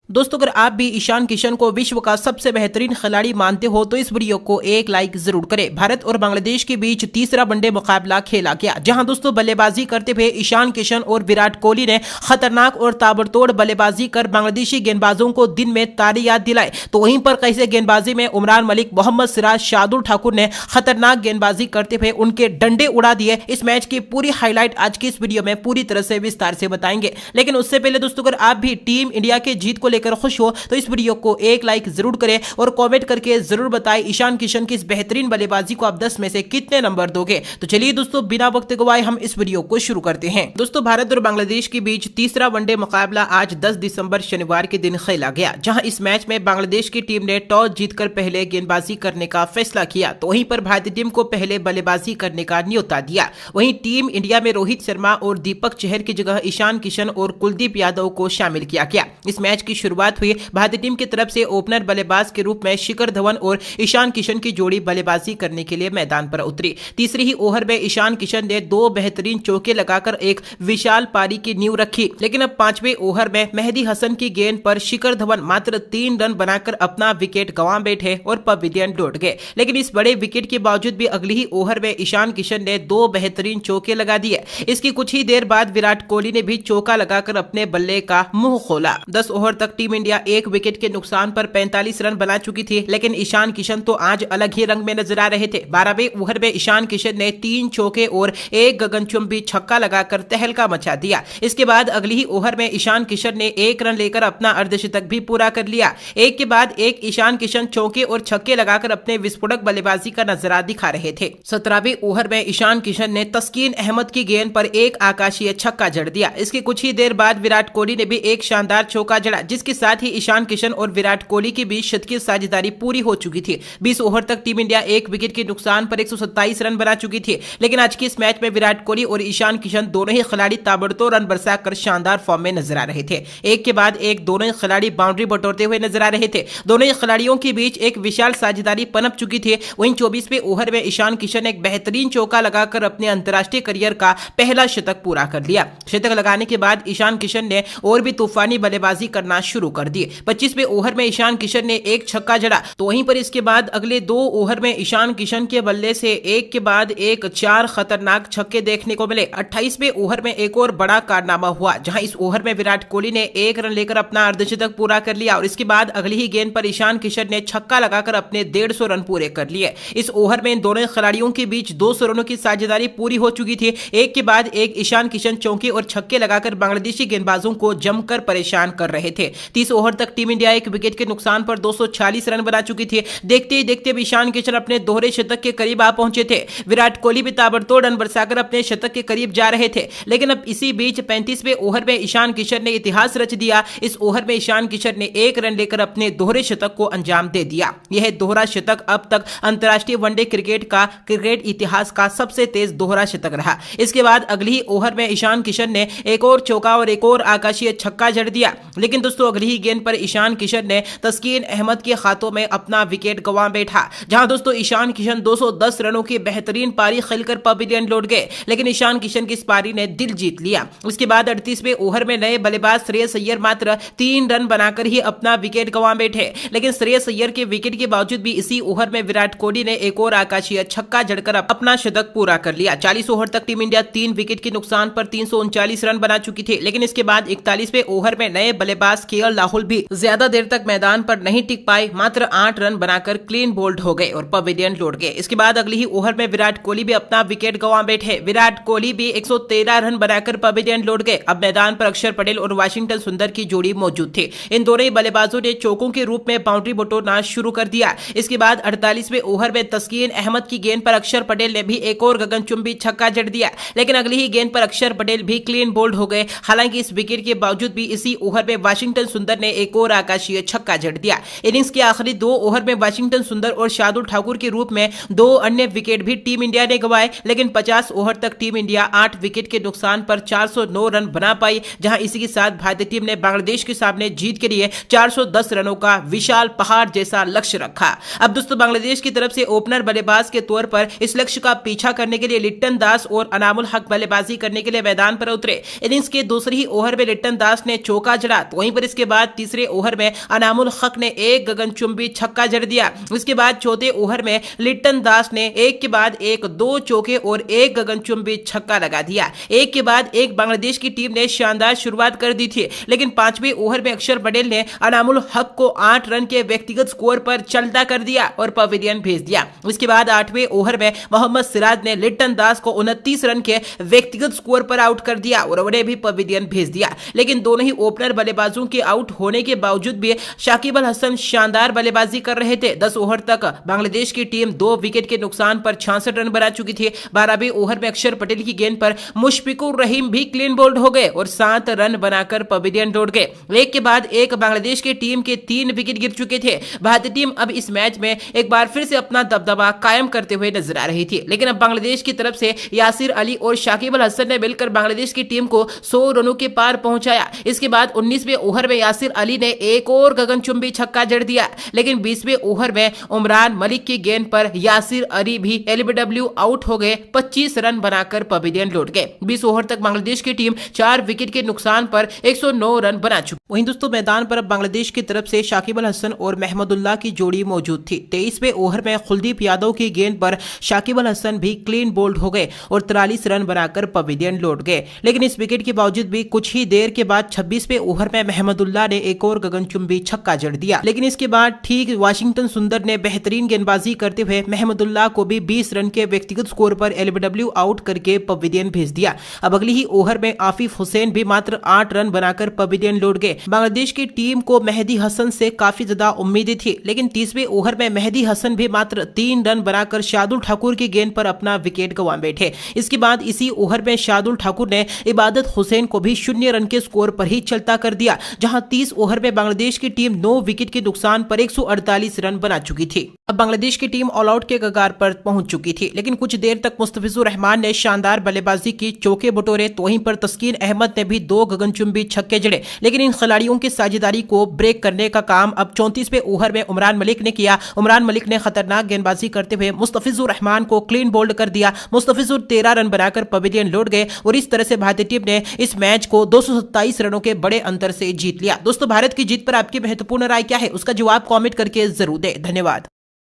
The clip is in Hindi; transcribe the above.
दोस्तों, अगर आप भी ईशान किशन को विश्व का सबसे बेहतरीन खिलाड़ी मानते हो तो इस वीडियो को एक लाइक जरूर करें। भारत और बांग्लादेश के बीच तीसरा वनडे मुकाबला खेला गया, जहां दोस्तों बल्लेबाजी करते हुए ईशान किशन और विराट कोहली ने खतरनाक और ताबड़तोड़ बल्लेबाजी कर बांग्लादेशी गेंदबाजों को दिन में तारे याद दिलाए। तो वहीं पर कैसे गेंदबाजी में उमरान मलिक, मोहम्मद सिराज, शार्दुल ठाकुर ने खतरनाक गेंदबाजी करते हुए उनके डंडे उड़ा दिए। इस मैच की पूरी हाईलाइट आज की इस वीडियो में पूरी तरह से विस्तार से बताएंगे। लेकिन उससे पहले दोस्तों, अगर आप भी टीम इंडिया के जीत को लेकर खुश हो तो इस वीडियो को एक लाइक जरूर करें और कमेंट करके जरूर बताएं ईशान किशन की इस बेहतरीन बल्लेबाजी को आप 10 में से कितने नंबर दोगे। तो चलिए दोस्तों, बिना वक्त गवाए हम इस वीडियो को शुरू करते हैं। दोस्तों, भारत और बांग्लादेश के बीच तीसरा वनडे मुकाबला आज 10 दिसंबर शनिवार के दिन खेला गया, जहां इस मैच में बांग्लादेश की टीम ने टॉस जीतकर पहले गेंदबाजी करने का फैसला किया। तो वहीं पर भारतीय टीम को पहले बल्लेबाजी करने का न्योता दिया। वहीं टीम इंडिया में रोहित शर्मा और दीपक चहर की जगह ईशान किशन और कुलदीप यादव को शामिल किया गया। इस मैच की शुरुआत हुई भारतीय टीम की तरफ से ओपनर बल्लेबाज के रूप में शिखर धवन और ईशान किशन की जोड़ी बल्लेबाजी करने के लिए मैदान पर उतरी। तीसरी ही ओवर में ईशान किशन ने 2 बेहतरीन चौके लगाकर एक विशाल पारी की नींव रखी। लेकिन अब 5वें ओवर में मेहदी हसन की गेंद पर शिखर धवन मात्र 3 रन बनाकर अपना विकेट गंवा बैठे और पवेलियन लौट गए। लेकिन इस बड़े विकेट के बावजूद भी अगली ही ओवर में ईशान किशन ने 2 बेहतरीन चौके लगा दिए। इसकी कुछ ही देर बाद विराट कोहली ने भी चौका लगाकर अपने बल्ले का मुंह खोला। 10 ओवर तक टीम इंडिया एक विकेट के नुकसान पर 45 रन बना चुकी थी। लेकिन ईशान किशन तो आज अलग ही रंग में नजर आ रहे थे। 12वें ओवर में ईशान किशन ने 3 चौके और एक गगनचुंबी छक्का लगाकर तहलका मचा दिया। इसके बाद अगली ही ओवर में ईशान किशन ने 1 रन लेकर अपना अर्धशतक भी पूरा कर लिया। एक के बाद एक ईशान किशन चौके और छक्के लगाकर अपने विस्फोटक बल्लेबाजी का नजारा दिखा रहे थे। 17वें ओवर में ईशान किशन ने तस्कीन अहमद की गेंद पर एक आकाशीय छक्का जड़ दिया। इसकी कुछ ही देर बाद विराट कोहली ने भी एक शानदार चौका जड़ा, जिसके साथ ही ईशान किशन और विराट कोहली के बीच शतकीय साझेदारी पूरी हो चुकी थी। 20 ओवर तक टीम इंडिया एक विकेट के नुकसान पर 127 रन बना चुकी थी। लेकिन आज के इस मैच में विराट कोहली और ईशान किशन दोनों ही खिलाड़ी ताबड़तोड़ रन बरसाकर शानदार फॉर्म में नजर आ रहे थे। एक के बाद एक दोनों ही खिलाड़ी बाउंड्री बटोरते हुए नजर आ रहे थे। दोनों ही खिलाड़ियों के बीच एक विशाल साझेदारी पनप चुकी थी। वहीं 24वें ओवर में ईशान किशन ने एक बेहतरीन चौका लगाकर अपने अंतरराष्ट्रीय करियर का पहला शतक पूरा कर लिया। शतक लगाने के बाद ईशान किशन ने और भी तूफानी बल्लेबाजी करना शुरू कर दी। 25वें ओवर में ईशान किशन ने एक छक्का जड़ा। तो वहीं पर इसके बाद अगले 2 ओवर में ईशान किशन के बल्ले से एक के बाद एक 4 खतरनाक छक्के देखने को मिले। 28वें ओवर में एक और बड़ा कारनामा हुआ, जहां इस ओवर में विराट कोहली ने 1 रन लेकर अपना अर्धशतक पूरा कर लिया और इसके बाद अगली ही गेंद पर ईशान किशन ने छक्का लगाकर अपने 150 रन पूरे कर लिए। इस ओवर में इन दोनों खिलाड़ियों के बीच 200 रनों की साझेदारी पूरी हो चुकी थी। एक के बाद एक ईशान किशन चौके और छक्के लगाकर बांग्लादेशी गेंदबाजों को जमकर परेशान कर रहे थे। 30 ओवर तक टीम इंडिया एक विकेट के नुकसान पर 240 रन बना चुकी थी। देखते ही देखते ईशान किशन अपने दोहरे शतक के करीब आ पहुंचे थे। विराट कोहली भी ताबड़तोड़ रन बरसाकर अपने शतक के करीब जा रहे थे। लेकिन अब इसी बीच 35वें ओवर में ईशान किशन ने इतिहास रच दिया। इस ओवर में ईशान किशन ने 1 रन लेकर अपने दोहरे शतक को अंजाम दे दिया। यह दोहरा शतक अब तक अंतरराष्ट्रीय वनडे क्रिकेट इतिहास का सबसे तेज दोहरा शतक रहा। इसके बाद अगली ही ओवर में ईशान किशन ने एक और चौका और एक और आकाशीय छक्का जड़ दिया। लेकिन दोस्तों, अगली ही गेंद पर ईशान किशन ने तस्कीन अहमद के हाथों में अपना विकेट गंवा बैठा, जहां दोस्तों ईशान किशन 210 रनों की बेहतरीन पारी खेलकर पवेलियन लौट गए। लेकिन ईशान किशन की इस पारी ने दिल जीत लिया। उसके बाद 38वें ओवर में नए बल्लेबाज श्रेयस अय्यर मात्र 3 रन बनाकर ही अपना विकेट गंवा बैठे। लेकिन श्रेयस अय्यर के विकेट के बावजूद भी इसी ओवर में विराट कोहली ने एक और आकाशीय छक्का जड़कर अपना शतक पूरा कर लिया। 40 ओवर तक टीम इंडिया 3 विकेट के नुकसान पर 339 रन बना चुकी थी। लेकिन इसके बाद 41वें ओवर में नए बल्लेबाज केएल राहुल भी ज्यादा देर तक मैदान पर नहीं टिक पाए। मात्र 8 रन बनाकर क्लीन बोल्ड हो गए और पवेलियन लौट गए। इसके बाद अगली ही ओवर में विराट कोहली भी अपना विकेट गंवा बैठे। विराट कोहली भी 113 रन बनाकर पवेलियन लौट गए। अब मैदान पर अक्षर पटेल और वाशिंगटन सुंदर की जोड़ी मौजूद थी। इन दोनों ही बल्लेबाजों ने चौकों के रूप में बाउंड्री बटोरना शुरू कर दिया। इसके बाद 48वें ओवर में तस्कीन अहमद की गेंद पर अक्षर पटेल ने भी एक और गगनचुंबी छक्का जड़ दिया। लेकिन अगली ही गेंद पर अक्षर पटेल भी क्लीन बोल्ड हो गए। हालांकि इस विकेट के बावजूद भी इसी ओवर में वाशिंगटन सुंदर ने एक और आकाशीय छक्का जड़ दिया। इनिंग्स के आखिरी 2 ओवर में वाशिंगटन सुंदर और शार्दुल ठाकुर के रूप में 2 अन्य विकेट भी टीम इंडिया ने गंवाए। लेकिन 50 ओवर तक टीम इंडिया 8 विकेट के नुकसान पर 409 रन बना पाई, जहां इसी के साथ भारतीय टीम ने बांग्लादेश के सामने जीत के लिए 410 रनों का विशाल पहाड़ जैसा लक्ष्य रखा। अब दोस्तों, बांग्लादेश की तरफ से ओपनर बल्लेबाज के तौर पर इस लक्ष्य का पीछा करने के लिए लिट्टन दास और अनामुल हक बल्लेबाजी करने के लिए मैदान पर उतरे। इनिंग्स के दूसरी ही ओवर में लिट्टन दास ने चौका जड़ा। तो वहीं पर इसके बाद तीसरे ओवर में अनामुल हक ने एक गगनचुंबी छक्का जड़ दिया। इसके बाद चौथे ओवर में लिट्टन दास ने एक के बाद एक 2 चौके और एक गगनचुंबी छक्का लगा दिया। एक के बाद एक बांग्लादेश की टीम ने शानदार शुरुआत कर दी थी, लेकिन 5वें ओवर में अक्षर पटेल ने अनामुल हक को 8 रन के व्यक्तिगत स्कोर पर चलता कर दिया और पवेलियन भेज दिया। इसके बाद 8वें ओवर में मोहम्मद सिराज ने लिट्टन दास को 29 रन के व्यक्तिगत स्कोर पर आउट कर दिया और उन्हें भी पवेलियन भेज दिया। लेकिन दोनों ही ओपनर बल्लेबाजों के आउट होने के बावजूद भी शाकिब अल हसन शानदार बल्लेबाजी कर रहे थे। 10 ओवर तक बांग्लादेश की टीम 2 विकेट के नुकसान पर 66 रन बना चुकी थी। 12वें ओवर में अक्षर पटेल की गेंद पर मुशफिकुर रहीम भी क्लीन बोल्ड हो गए और 7 रन बनाकर पवेलियन लौट गए। एक के बाद एक बांग्लादेश की टीम के 3 विकेट गिर चुके थे। भारतीय टीम अब इस मैच में एक बार फिर से अपना दबदबा कायम करते हुए नजर आ रही थी, लेकिन अब बांग्लादेश की तरफ से यासिर अली और शाकिब अल हसन ने मिलकर बांग्लादेश की टीम को 100 रनों के पार पहुंचाया। इसके बाद 19वें ओवर में यासिर अली ने एक और गगनचुंबी छक्का जड़ दिया, लेकिन 20वें ओवर में उमरान मलिक की गेंद पर यासिर अली भी एलबीडब्ल्यू आउट हो गए। 25 रन बनाकर पवेलियन लौट गए। 20 ओवर तक बांग्लादेश की टीम 4 विकेट के नुकसान पर 109 रन बना चुकी। वहीं दोस्तों मैदान पर अब बांग्लादेश की तरफ से शाकिब अल हसन और महमदुल्लाह की जोड़ी मौजूद थी। 23वें ओवर में कुलदीप यादव की गेंद पर शाकिब अल हसन भी क्लीन बोल्ड हो गए और 43 रन बनाकर पवेलियन लौट गए। लेकिन इस विकेट के बावजूद भी कुछ ही देर के बाद 26वें ओवर में महमदुल्लाह ने एक और गगनचुंबी छक्का जड़ दिया, लेकिन इसके बाद ठीक वाशिंगटन सुंदर ने बेहतरीन गेंदबाजी करते हुए महमदुल्लाह को भी 20 रन के व्यक्तिगत स्कोर पर एलबीडब्ल्यू आउट करके पवेलियन भेज दिया। अब अगली ही ओवर में आफिफ हुसैन भी मात्र 8 रन बनाकर पवेलियन लौट गए। बांग्लादेश की टीम को मेहदी हसन से काफी ज्यादा उम्मीदें थी, लेकिन 30वें ओवर में मेहदी हसन भी मात्र 3 रन बनाकर शार्दुल ठाकुर की गेंद पर अपना विकेट गंवा बैठे। इसके बाद इसी ओवर में शार्दुल ठाकुर ने इबादत हुसैन को भी 0 रन के स्कोर पर ही चलता कर दिया, जहां 30 ओवर में बांग्लादेश की टीम 9 विकेट के नुकसान पर 148 रन बना चुकी थी। अब बांग्लादेश की टीम ऑल आउट के कगार पर पहुंच चुकी थी, लेकिन कुछ देर तक मुस्तफिजुर रहमान ने शानदार बल्लेबाजी की, चौके बटोरे, तो वहीं पर तस्कीन अहमद ने भी 2 गगनचुंबी छक्के जड़े। लेकिन इन खिलाड़ियों की साझेदारी को ब्रेक करने का काम अब 34वें ओवर में उमरान मलिक ने किया। उमरान मलिक ने खतरनाक गेंदबाजी करते हुए मुस्तफिजुर रहमान को क्लीन बोल्ड कर दिया। मुस्तफिजुर 13 रन बनाकर पवेलियन लौट गए और इस तरह से भारतीय टीम ने इस मैच को 227 रनों के बड़े अंतर से जीत लिया। दोस्तों भारत की जीत पर आपकी महत्वपूर्ण राय क्या है, उसका जवाब कमेंट करके जरूर दें। धन्यवाद।